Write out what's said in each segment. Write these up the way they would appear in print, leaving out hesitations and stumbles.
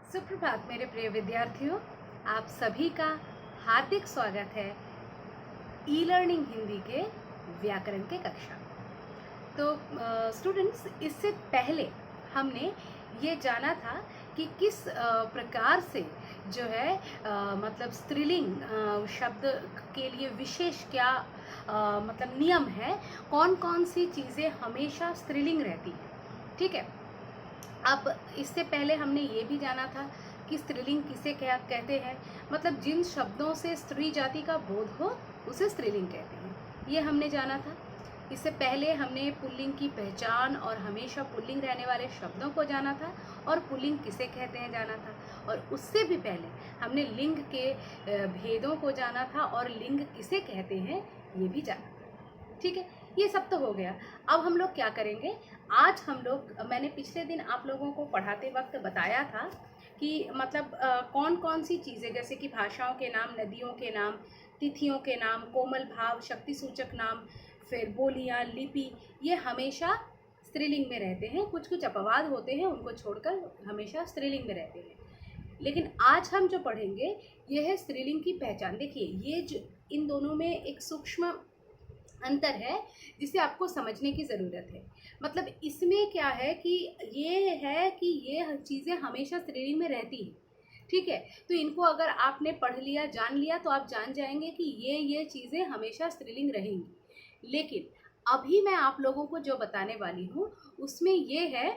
सुप्रभात मेरे प्रिय विद्यार्थियों, आप सभी का हार्दिक स्वागत है ई लर्निंग हिंदी के व्याकरण के कक्षा। तो स्टूडेंट्स, इससे पहले हमने ये जाना था कि किस प्रकार से जो है मतलब स्त्रीलिंग शब्द के लिए विशेष क्या मतलब नियम है, कौन कौन सी चीज़ें हमेशा स्त्रीलिंग रहती है। ठीक है। अब इससे पहले हमने ये भी जाना था कि स्त्रीलिंग किसे क्या कहते हैं, मतलब जिन शब्दों से स्त्री जाति का बोध हो उसे स्त्रीलिंग कहते हैं, ये हमने जाना था। इससे पहले हमने पुल्लिंग की पहचान और हमेशा पुल्लिंग रहने वाले शब्दों को जाना था और पुल्लिंग किसे कहते हैं जाना था। और उससे भी पहले हमने लिंग के भेदों को जाना था और लिंग किसे कहते हैं ये भी जाना था। ठीक है, ये सब तो हो गया। अब हम लोग क्या करेंगे, आज हम लोग, मैंने पिछले दिन आप लोगों को पढ़ाते वक्त बताया था कि मतलब कौन कौन सी चीज़ें, जैसे कि भाषाओं के नाम, नदियों के नाम, तिथियों के नाम, कोमल भाव, शक्ति सूचक नाम, फिर बोलियां, लिपि, ये हमेशा स्त्रीलिंग में रहते हैं। कुछ कुछ अपवाद होते हैं, उनको छोड़कर हमेशा स्त्रीलिंग में रहते हैं। लेकिन आज हम जो पढ़ेंगे ये है स्त्रीलिंग की पहचान। देखिए, ये जो इन दोनों में एक सूक्ष्म अंतर है जिसे आपको समझने की ज़रूरत है। मतलब इसमें क्या है कि ये है कि ये चीज़ें हमेशा स्त्रीलिंग में रहती हैं। ठीक है, तो इनको अगर आपने पढ़ लिया, जान लिया, तो आप जान जाएंगे कि ये चीज़ें हमेशा स्त्रीलिंग रहेंगी। लेकिन अभी मैं आप लोगों को जो बताने वाली हूँ उसमें ये है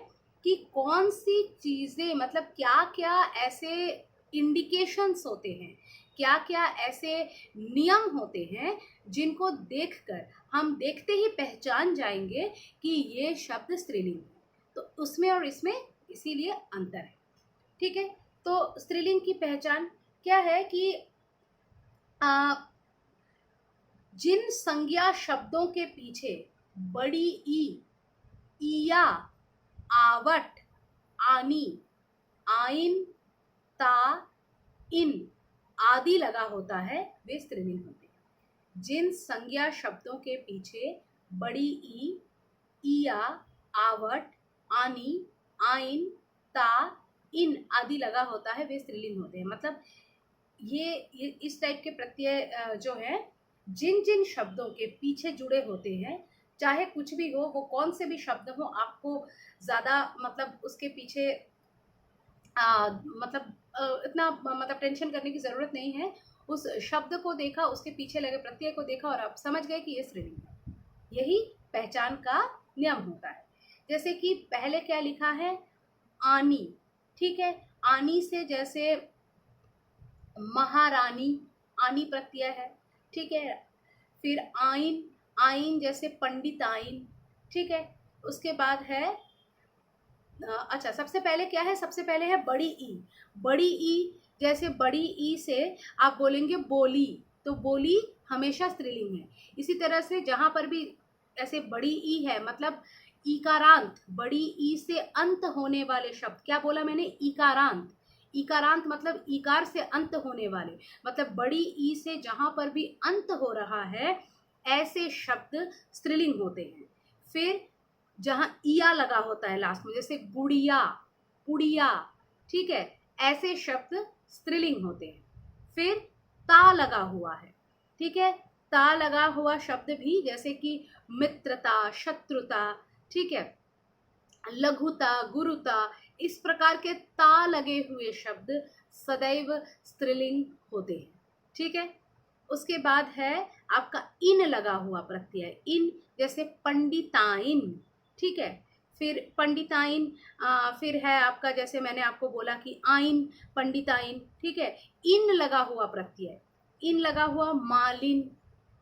कि कौन सी चीज़ें, मतलब क्या क्या ऐसे इंडिकेशंस होते हैं, क्या क्या ऐसे नियम होते हैं जिनको देखकर हम देखते ही पहचान जाएंगे कि ये शब्द स्त्रीलिंग है। तो उसमें और इसमें इसीलिए अंतर है। ठीक है, तो स्त्रीलिंग की पहचान क्या है कि जिन संज्ञा शब्दों के पीछे बड़ी ई, ईया, आवट, आनी, आइन, ता, इन आदि लगा होता है वे स्त्रीलिंग होते हैं। जिन संज्ञा शब्दों के पीछे बड़ी ई, ईया, आवट, आनी, आइन, ता, इन आदि लगा होता है वे स्त्रीलिंग होते हैं। मतलब ये इस टाइप के प्रत्यय जो है, जिन जिन शब्दों के पीछे जुड़े होते हैं, चाहे कुछ भी हो, वो कौन से भी शब्द हो, आपको ज़्यादा मतलब उसके पीछे मतलब इतना मतलब टेंशन करने की ज़रूरत नहीं है। उस शब्द को देखा, उसके पीछे लगे प्रत्यय को देखा और आप समझ गए कि ये स्त्रीलिंग है। यही पहचान का नियम होता है। जैसे कि पहले क्या लिखा है, आनी। ठीक है, आनी से जैसे महारानी, आनी प्रत्यय है। ठीक है, फिर आइन, आइन जैसे पंडित आइन। ठीक है, उसके बाद है अच्छा, सबसे पहले क्या है, सबसे पहले है बड़ी ई। बड़ी ई, जैसे बड़ी ई से आप बोलेंगे बोली, तो बोली हमेशा स्त्रीलिंग है। इसी तरह से जहाँ पर भी ऐसे बड़ी ई है, मतलब ईकारांत, बड़ी ई से अंत होने वाले शब्द, क्या बोला मैंने, ईकारांत। ईकारांत मतलब ईकार से अंत होने वाले, मतलब बड़ी ई से जहाँ पर भी अंत हो रहा है ऐसे शब्द स्त्रीलिंग होते हैं। फिर जहाँ इया लगा होता है लास्ट में, जैसे गुड़िया, पुड़िया, ठीक है, ऐसे शब्द स्त्रीलिंग होते हैं। फिर ता लगा हुआ है। ठीक है, ता लगा हुआ शब्द भी, जैसे कि मित्रता, शत्रुता, ठीक है, लघुता, गुरुता, इस प्रकार के ता लगे हुए शब्द सदैव स्त्रीलिंग होते हैं। ठीक है, उसके बाद है आपका इन लगा हुआ प्रत्यय, इन, जैसे पंडिताइन। ठीक है, फिर पंडिताइन, फिर है आपका, जैसे मैंने आपको बोला कि आइन, पंडिताइन। ठीक है, इन लगा हुआ प्रत्यय, इन लगा हुआ मालिन।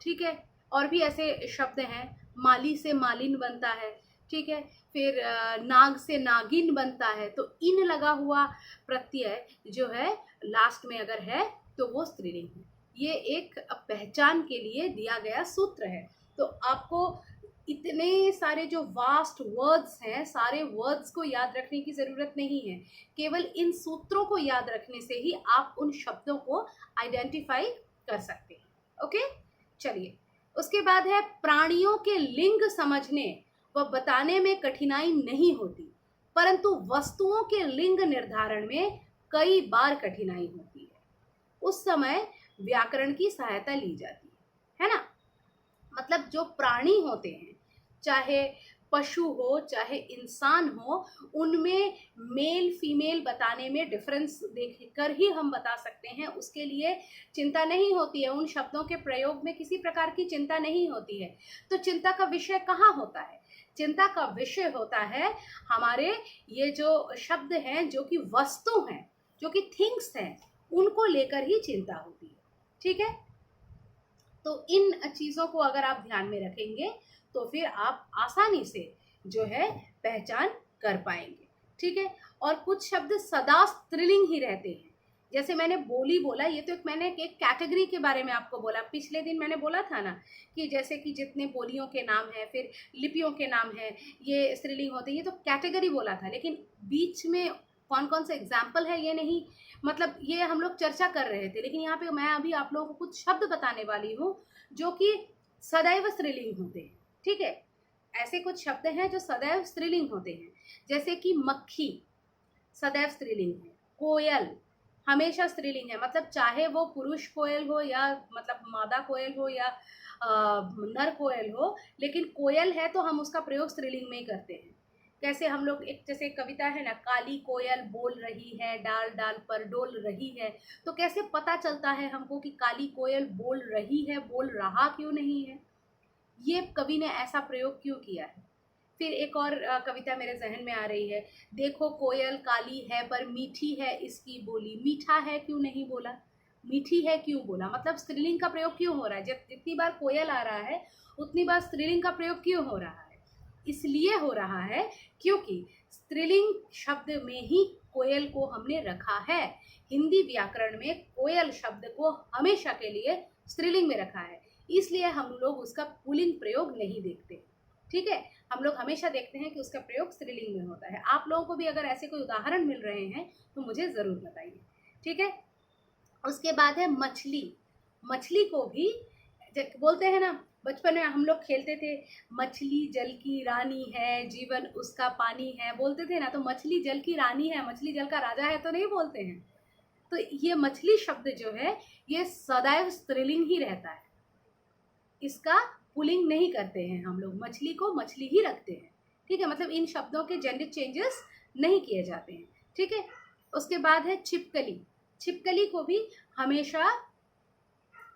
ठीक है, और भी ऐसे शब्द हैं, माली से मालिन बनता है। ठीक है, फिर नाग से नागिन बनता है। तो इन लगा हुआ प्रत्यय जो है लास्ट में अगर है तो वो स्त्रीलिंग है। ये एक पहचान के लिए दिया गया सूत्र है। तो आपको इतने सारे जो वास्ट वर्ड्स हैं, सारे वर्ड्स को याद रखने की ज़रूरत नहीं है। केवल इन सूत्रों को याद रखने से ही आप उन शब्दों को आइडेंटिफाई कर सकते हैं। ओके, चलिए, उसके बाद है प्राणियों के लिंग समझने व बताने में कठिनाई नहीं होती, परंतु वस्तुओं के लिंग निर्धारण में कई बार कठिनाई होती है, उस समय व्याकरण की सहायता ली जाती है ना। मतलब जो प्राणी होते हैं, चाहे पशु हो चाहे इंसान हो, उनमें मेल फीमेल बताने में डिफरेंस देखकर ही हम बता सकते हैं। उसके लिए चिंता नहीं होती है, उन शब्दों के प्रयोग में किसी प्रकार की चिंता नहीं होती है। तो चिंता का विषय कहाँ होता है? चिंता का विषय होता है हमारे ये जो शब्द हैं, जो कि वस्तु हैं, जो कि थिंग्स हैं, उनको लेकर ही चिंता होती है। ठीक है, तो इन चीज़ों को अगर आप ध्यान में रखेंगे तो फिर आप आसानी से जो है पहचान कर पाएंगे। ठीक है, और कुछ शब्द सदा स्त्रीलिंग ही रहते हैं। जैसे मैंने बोली बोला, ये तो मैंने एक कैटेगरी के बारे में आपको बोला। पिछले दिन मैंने बोला था ना कि जैसे कि जितने बोलियों के नाम हैं, फिर लिपियों के नाम हैं, ये स्त्रीलिंग होते हैं, ये तो कैटेगरी बोला था। लेकिन बीच में कौन कौन से एग्जाम्पल है ये नहीं, मतलब ये हम लोग चर्चा कर रहे थे। लेकिन यहाँ पे मैं अभी आप लोगों को कुछ शब्द बताने वाली हूँ जो कि सदैव स्त्रीलिंग होते हैं। ठीक है, ऐसे कुछ शब्द हैं जो सदैव स्त्रीलिंग होते हैं, जैसे कि मक्खी सदैव स्त्रीलिंग है, कोयल हमेशा स्त्रीलिंग है, मतलब चाहे वो पुरुष कोयल हो या मतलब मादा कोयल हो या नर कोयल हो, लेकिन कोयल है तो हम उसका प्रयोग स्त्रीलिंग में ही करते हैं। कैसे हम लोग, एक जैसे कविता है ना, काली कोयल बोल रही है, डाल डाल पर डोल रही है, तो कैसे पता चलता है हमको कि काली कोयल बोल रही है, बोल रहा क्यों नहीं है? ये कवि ने ऐसा प्रयोग क्यों किया है? फिर एक और कविता मेरे जहन में आ रही है, देखो कोयल काली है पर मीठी है इसकी बोली, मीठा है क्यों नहीं बोला, मीठी है क्यों बोला, मतलब स्त्रीलिंग का प्रयोग क्यों हो रहा है? जितनी बार कोयल आ रहा है उतनी बार स्त्रीलिंग का प्रयोग क्यों हो रहा है? इसलिए हो रहा है क्योंकि स्त्रीलिंग शब्द में ही कोयल को हमने रखा है। हिंदी व्याकरण में कोयल शब्द को हमेशा के लिए स्त्रीलिंग में रखा है, इसलिए हम लोग उसका पुल्लिंग प्रयोग नहीं देखते। ठीक है, हम लोग हमेशा देखते हैं कि उसका प्रयोग स्त्रीलिंग में होता है। आप लोगों को भी अगर ऐसे कोई उदाहरण मिल रहे हैं तो मुझे ज़रूर बताइए। ठीक है, उसके बाद है मछली। मछली को भी बोलते हैं ना, बचपन में हम लोग खेलते थे, मछली जल की रानी है, जीवन उसका पानी है, बोलते थे ना। तो मछली जल की रानी है, मछली जल का राजा है तो नहीं बोलते हैं। तो ये मछली शब्द जो है ये सदैव स्त्रीलिंग ही रहता है, इसका पुलिंग नहीं करते हैं हम लोग, मछली को मछली ही रखते हैं। ठीक है, मतलब इन शब्दों के जेंडर चेंजेस नहीं किए जाते हैं। ठीक है, उसके बाद है छिपकली। छिपकली को भी हमेशा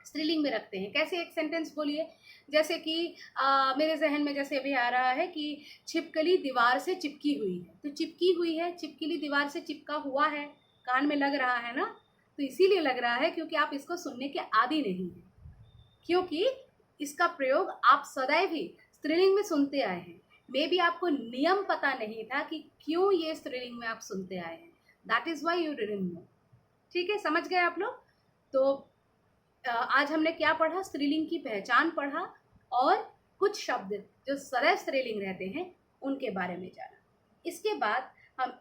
स्त्रीलिंग में रखते हैं। कैसे? एक सेंटेंस बोलिए, जैसे कि मेरे जहन में जैसे अभी आ रहा है कि छिपकली दीवार से चिपकी हुई है। तो चिपकी हुई है, छिपकली दीवार से चिपका हुआ है, कान में लग रहा है ना, तो इसीलिए लग रहा है क्योंकि आप इसको सुनने के आदी नहीं हैं, क्योंकि इसका प्रयोग आप सदैव ही स्त्रीलिंग में सुनते आए हैं। मे बी आपको नियम पता नहीं था कि क्यों ये स्त्रीलिंग में आप सुनते आए हैं, that is why you didn't know. ठीक है, समझ गए आप लोग? तो आज हमने क्या पढ़ा? स्त्रीलिंग की पहचान पढ़ा और कुछ शब्द जो सदैव स्त्रीलिंग रहते हैं उनके बारे में जाना। इसके बाद हम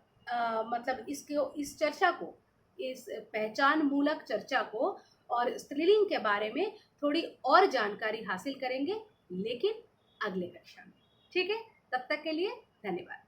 मतलब इस चर्चा को, इस पहचान मूलक चर्चा को और स्त्रीलिंग के बारे में थोड़ी और जानकारी हासिल करेंगे, लेकिन अगले कक्षा में। ठीक है, तब तक के लिए धन्यवाद।